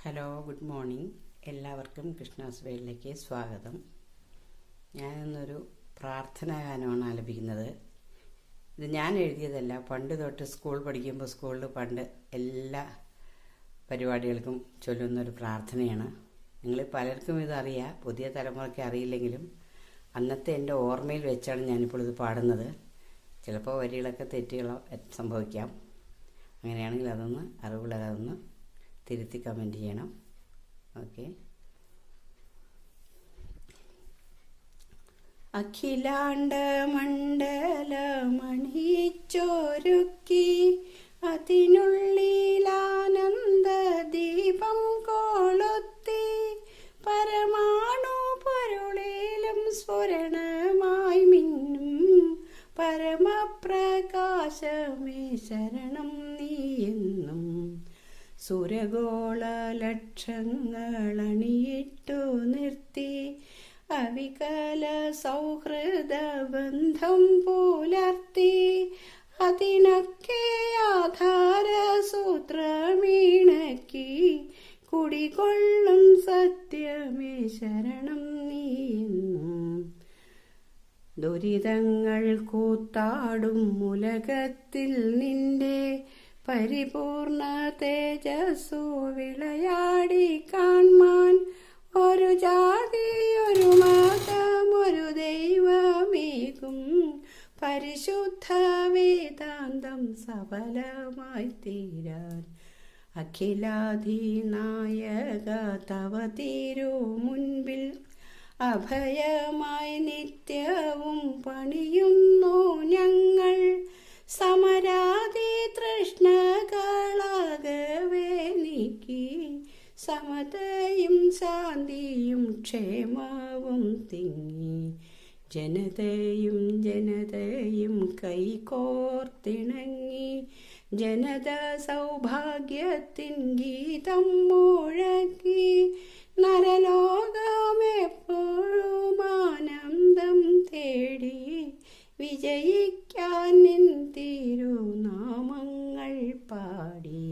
Hello, good morning. എല്ലാവർക്കും കൃഷ്ണാസ് വേളിലേക്ക് സ്വാഗതം. ഞാനിന്നൊരു പ്രാർത്ഥനാ ഗാനമാണ് ആലപിക്കുന്നത്. ഇത് ഞാൻ എഴുതിയതല്ല. പണ്ട് തൊട്ട് സ്കൂൾ പഠിക്കുമ്പോൾ സ്കൂളിൽ പണ്ട് എല്ലാ പരിപാടികൾക്കും ചൊല്ലുന്നൊരു പ്രാർത്ഥനയാണ്. നിങ്ങൾ പലർക്കും ഇതറിയാം, പുതിയ തലമുറയ്ക്ക് അറിയില്ലെങ്കിലും അന്നത്തെ എൻ്റെ ഓർമ്മയിൽ വെച്ചാണ് ഞാനിപ്പോൾ ഇത് പാടുന്നത്. ചിലപ്പോൾ വരികളൊക്കെ തെറ്റുകൾ സംഭവിക്കാം. അങ്ങനെയാണെങ്കിൽ അറിവുള്ളതൊന്ന് തിരുത്തി കമൻറ്റ് ചെയ്യണം. ഓക്കെ. അഖിലാണ്ട മണ്ഡലമണിച്ചൊരുക്കി അതിനുള്ളിലാനന്ദ ദീപം കൊളുത്തി പരമാണു പൊരുളിലും സ്ഫുരണമായി മിന്നും പരമപ്രകാശമേ ശരണം നീയെന്നും സുരഗോള ലക്ഷങ്ങളണിയിട്ടു നിർത്തി അവികല സൗഹൃദ ബന്ധം പുലർത്തി അതിനൊക്കെ ആധാര സൂത്രമീണക്കി കുടികൊള്ളും സത്യമേ ശരണം നീയെന്നും ദുരിതങ്ങൾ കൂത്താടും ഉലകത്തിൽ നിന്റെ പരിപൂർണ തേജസ്സു വിളയാടി കാൺമാൻ ഒരു ജാതി ഒരു മതം ഒരു ദൈവമേകും പരിശുദ്ധ വേദാന്തം സഫലമായി തീരാൻ അഖിലാധിനായക തവ തിരു മുൻപിൽ അഭയമായി നിത്യവും പണിയുന്നു ഞങ്ങൾ സമരാതി തൃഷ്ണകളാകവേ നീക്കി സമതയും ശാന്തിയും ക്ഷേമവും തിങ്ങി ജനതയും കൈകോർത്തിണങ്ങി ജനത സൗഭാഗ്യത്തിൻ ഗീതം മുഴക്കി നരലോകമെപ്പോഴും ആനന്ദം തേടി വിജയിക്കാൻ നിൻ തിരുനാമങ്ങൾ പാടി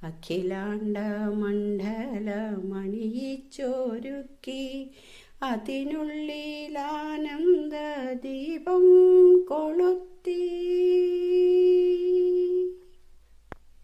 അഖിലാണ്ട മണ്ഡലമണിയിച്ചൊരുക്കി അതിനുള്ളിലാനന്ദ ദീപം കൊളുത്തി.